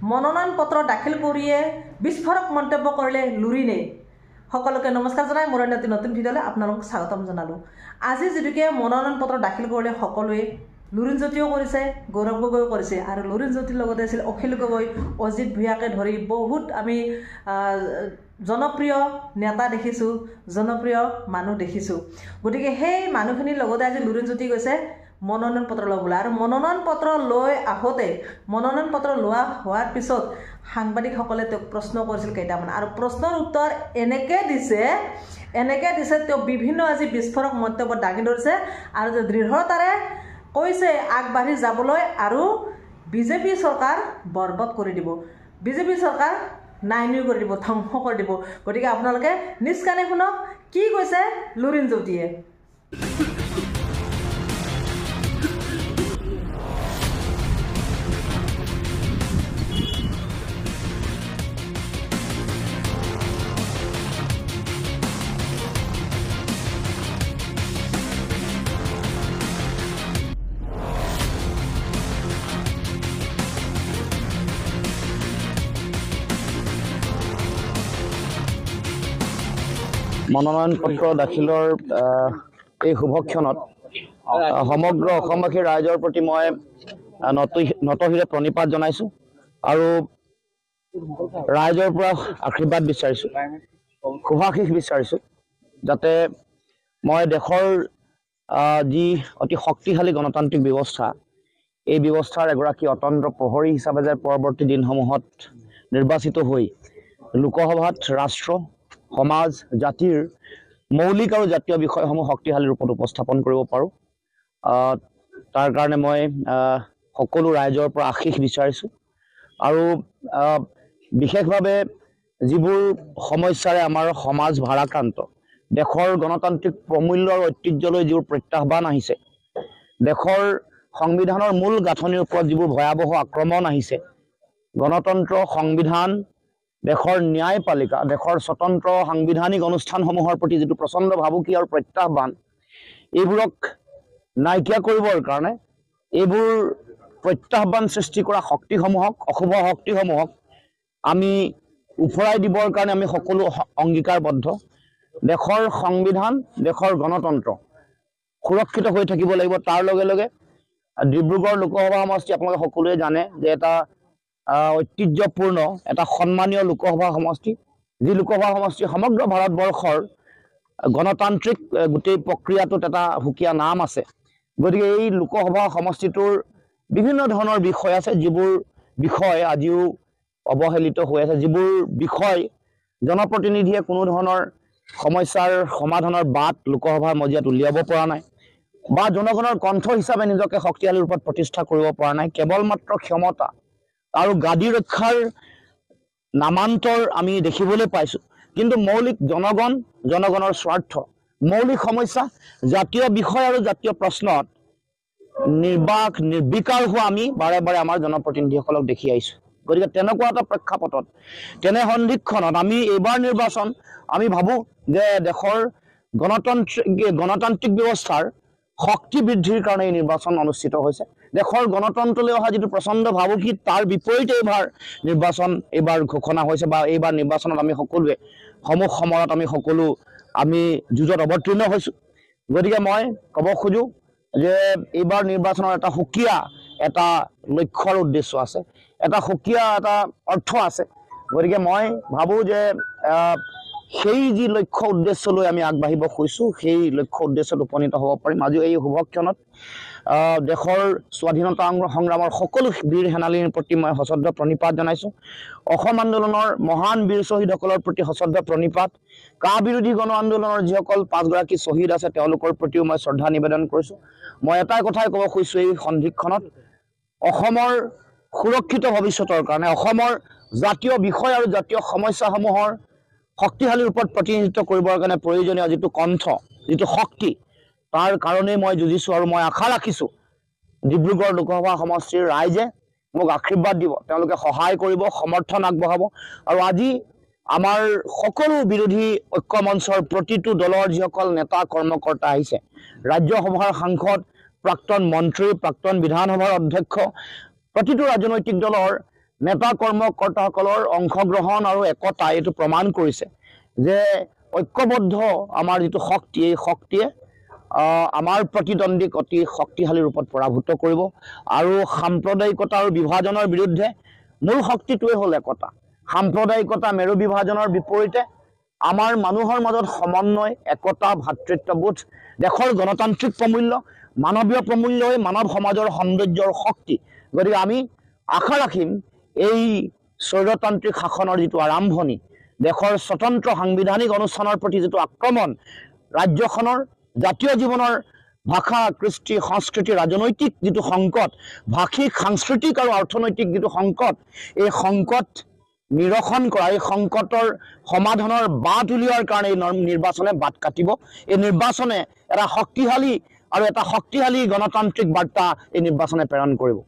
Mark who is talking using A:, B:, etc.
A: মনোনয়ন পত্ৰ দাখিল কৰিয়ে বিস্ফোৰক মন্তব্য কৰিলে লুৰিনে। সকলোকে নমস্কাৰ জনাই মোৰ এটি নতুন ভিডিঅ'লৈ আপোনালোকক স্বাগতম জনালোঁ। আজি যিটোকে মনোনয়ন পত্ৰ দাখিল কৰিলে সকলোৱে লুৰিণজ্যোতিও কৰিছে, গৌৰৱ গগৈও কৰিছে, আৰু লুৰিণজ্যোতিৰ লগতে আছিল অখিল গগৈ, অজিত ভূঞাকে ধৰি বহুত আমি জনপ্ৰিয় নেতা দেখিছোঁ, জনপ্ৰিয় মানুহ দেখিছোঁ। গতিকে সেই মানুহখিনিৰ লগতে আজি লুৰিণজ্যোতি গৈছে মনোনয়ন পত্ৰ ল'বলৈ। আৰু মনোনয়ন পত্ৰ লৈ আহোঁতে মনোনয়ন পত্ৰ লোৱা হোৱাৰ পিছত সাংবাদিকসকলে তেওঁক প্ৰশ্ন কৰিছিল কেইটামান, আৰু প্ৰশ্নৰ উত্তৰ এনেকৈ দিছে তেওঁ বিভিন্ন আজি বিস্ফোৰক মন্তব্য দাঙি ধৰিছে আৰু দৃঢ়তাৰে কৈছে আগবাঢ়ি যাবলৈ আৰু বিজেপি চৰকাৰ বৰবাদ কৰি দিব, বিজেপি চৰকাৰ নাইনিউ কৰি দিব, ধ্বংস কৰি দিব। গতিকে আপোনালোকে নিজ কাণে শুনক কি কৈছে লুৰিণজ্যোতিয়ে।
B: মনোনয়ন পত্ৰ দাখিলৰ এই শুভক্ষণত সমগ্ৰ অসমবাসী ৰাইজৰ প্ৰতি মই নতশিৰে প্ৰণিপাত জনাইছোঁ আৰু ৰাইজৰ পৰা আশীৰ্বাদ বিচাৰিছোঁ, শুভাশীষ বিচাৰিছোঁ, যাতে মই দেশৰ যি অতি শক্তিশালী গণতান্ত্ৰিক ব্যৱস্থা, এই ব্যৱস্থাৰ এগৰাকী অতন্ত্ৰ প্ৰহৰী হিচাপে যে পৰৱৰ্তী দিনসমূহত নিৰ্বাচিত হৈ লোকসভাত ৰাষ্ট্ৰ, সমাজ, জাতিৰ মৌলিক আৰু জাতীয় বিষয়সমূহ শক্তিশালী ৰূপত উপস্থাপন কৰিব পাৰোঁ। তাৰ কাৰণে মই সকলো ৰাইজৰ পৰা আশীষ বিচাৰিছোঁ আৰু বিশেষভাৱে যিবোৰ সমস্যাৰে আমাৰ সমাজ ভাৰাক্ৰান্ত, দেশৰ গণতান্ত্ৰিক প্ৰমূল্য আৰু ঐতিহ্যলৈ যিবোৰ প্ৰত্যাহ্বান আহিছে, দেশৰ সংবিধানৰ মূল গাঁথনিৰ ওপৰত যিবোৰ ভয়াৱহ আক্ৰমণ আহিছে, গণতন্ত্ৰ, সংবিধান, দেশৰ ন্যায়পালিকা, দেশৰ স্বতন্ত্ৰ সাংবিধানিক অনুষ্ঠানসমূহৰ প্ৰতি যিটো প্ৰচণ্ড ভাবুকি আৰু প্ৰত্যাহ্বান, এইবোৰক নাইকিয়া কৰিবৰ কাৰণে এইবোৰ প্ৰত্যাহ্বান সৃষ্টি কৰা শক্তিসমূহক, অশুভ শক্তিসমূহক আমি উফৰাই দিবৰ কাৰণে আমি সকলো অংগীকাৰবদ্ধ। দেশৰ সংবিধান, দেশৰ গণতন্ত্ৰ সুৰক্ষিত হৈ থাকিব লাগিব। তাৰ লগে লগে ডিব্ৰুগড় লোকসভা সমষ্টি আপোনালোকে সকলোৱে জানে যে এটা ঐতিহ্যপূৰ্ণ, এটা সন্মানীয় লোকসভা সমষ্টি, যি লোকসভা সমষ্টি সমগ্ৰ ভাৰতবৰ্ষৰ গণতান্ত্ৰিক গোটেই প্ৰক্ৰিয়াটোত এটা সুকীয়া নাম আছে। গতিকে এই লোকসভা সমষ্টিটোৰ বিভিন্ন ধৰণৰ বিষয় আছে, যিবোৰ বিষয় আজিও অৱহেলিত হৈ আছে, যিবোৰ বিষয় জনপ্ৰতিনিধিয়ে কোনো ধৰণৰ সমস্যাৰ সমাধানৰ বাট লোকসভাৰ মজিয়াত উলিয়াব পৰা নাই, বা জনগণৰ কণ্ঠ হিচাপে নিজকে শক্তিশালী ৰূপত প্ৰতিষ্ঠা কৰিব পৰা নাই। কেৱল মাত্ৰ ক্ষমতা আৰু গাদী ৰক্ষাৰ নামান্তৰ আমি দেখিবলৈ পাইছোঁ, কিন্তু মৌলিক জনগণৰ স্বাৰ্থ, মৌলিক সমস্যা, জাতীয় বিষয় আৰু জাতীয় প্ৰশ্নত নিৰ্বিকাৰ হোৱা আমি বাৰে বাৰে আমাৰ জনপ্ৰতিনিধিসকলক দেখি আহিছোঁ। গতিকে তেনেকুৱা এটা প্ৰেক্ষাপটত, তেনে সন্ধিক্ষণত আমি এইবাৰ নিৰ্বাচন, আমি ভাবোঁ যে দেশৰ গণতান্ত্ৰিক ব্যৱস্থাৰ শক্তি বৃদ্ধিৰ কাৰণে এই নিৰ্বাচন অনুষ্ঠিত হৈছে। দেশৰ গণতন্ত্ৰলৈ অহা যিটো প্ৰচণ্ড ভাবুকি, তাৰ বিপৰীতে নিৰ্বাচন এইবাৰ ঘোষণা হৈছে, বা এইবাৰ নিৰ্বাচনত আমি সকলোৱে সমূহ সময়ত আমি যুঁজত অৱতীৰ্ণ হৈছোঁ। গতিকে মই ক'ব খোজোঁ যে এইবাৰ নিৰ্বাচনৰ এটা সুকীয়া এটা লক্ষ্য আৰু উদ্দেশ্য আছে, এটা সুকীয়া এটা অৰ্থ আছে। গতিকে মই ভাবোঁ যে সেই যি লক্ষ্য উদ্দেশ্য লৈ আমি আগবাঢ়িব খুজিছোঁ, সেই লক্ষ্য উদ্দেশ্যত উপনীত হ'ব পাৰিম। আজি এই শুভক্ষণত দেশৰ স্বাধীনতা সংগ্ৰামৰ সকলো বীৰ সেনানীৰ প্ৰতি মই সশ্ৰদ্ধ প্ৰণিপাত জনাইছোঁ। অসম আন্দোলনৰ মহান বীৰ শ্বহীদসকলৰ প্ৰতি সশ্ৰদ্ধ প্ৰণিপাত, কা বিৰোধী গণ আন্দোলনৰ যিসকল 5 গৰাকী শ্বহীদ আছে তেওঁলোকৰ প্ৰতিও মই শ্ৰদ্ধা নিবেদন কৰিছোঁ। মই এটাই কথাই ক'ব খুজিছোঁ এই সন্ধিক্ষণত, অসমৰ সুৰক্ষিত ভৱিষ্যতৰ কাৰণে, অসমৰ জাতীয় বিষয় আৰু জাতীয় সমস্যাসমূহৰ শক্তিশালী ৰূপত প্ৰতিনিধিত্ব কৰিবৰ কাৰণে প্ৰয়োজনীয় যিটো কণ্ঠ, যিটো শক্তি, তাৰ কাৰণেই মই যুঁজিছোঁ। আৰু মই আশা ৰাখিছোঁ ডিব্ৰুগড় লোকসভা সমষ্টিৰ ৰাইজে মোক আশীৰ্বাদ দিব, তেওঁলোকে সহায় কৰিব, সমৰ্থন আগবঢ়াব। আৰু আজি আমাৰ সকলো বিৰোধী ঐক্য মঞ্চৰ প্ৰতিটো দলৰ যিসকল নেতা কৰ্মকৰ্তা আহিছে, ৰাজ্যসভাৰ সাংসদ, প্ৰাক্তন মন্ত্ৰী, প্ৰাক্তন বিধানসভাৰ অধ্যক্ষ, প্ৰতিটো ৰাজনৈতিক দলৰ নেতা কৰ্মকৰ্তাসকলৰ অংশগ্ৰহণ আৰু একতা এইটো প্ৰমাণ কৰিছে যে ঐক্যবদ্ধ আমাৰ যিটো শক্তি, এই শক্তিয়ে আমাৰ প্ৰতিদ্বন্দ্বীক অতি শক্তিশালী ৰূপত পৰাভূত কৰিব আৰু সাম্প্ৰদায়িকতা আৰু বিভাজনৰ বিৰুদ্ধে মূল শক্তিটোৱে হ'ল একতা। সাম্প্ৰদায়িকতা, মেৰু বিভাজনৰ বিপৰীতে আমাৰ মানুহৰ মাজত সমন্বয়, একতা, ভাতৃত্ববোধ, দেশৰ গণতান্ত্ৰিক প্ৰমূল্য, মানৱীয় প্ৰমূল্যই মানৱ সমাজৰ সৌন্দৰ্যৰ শক্তি। গতিকে আমি আশা ৰাখিম এই স্বৈৰতান্ত্ৰিক শাসনৰ যিটো আৰম্ভণি, দেশৰ স্বতন্ত্ৰ সাংবিধানিক অনুষ্ঠানৰ প্ৰতি যিটো আক্ৰমণ, ৰাজ্যখনৰ জাতীয় জীৱনৰ ভাষা, কৃষ্টি, সংস্কৃতি, ৰাজনৈতিক যিটো সংকট, ভাষিক, সাংস্কৃতিক আৰু অৰ্থনৈতিক যিটো সংকট, এই সংকট নিৰসন কৰা, এই সংকটৰ সমাধানৰ বাট উলিওৱাৰ কাৰণে এই নিৰ্বাচনে বাট কাটিব। এই নিৰ্বাচনে এটা শক্তিশালী গণতান্ত্ৰিক বাৰ্তা এই নিৰ্বাচনে প্ৰেৰণ কৰিব।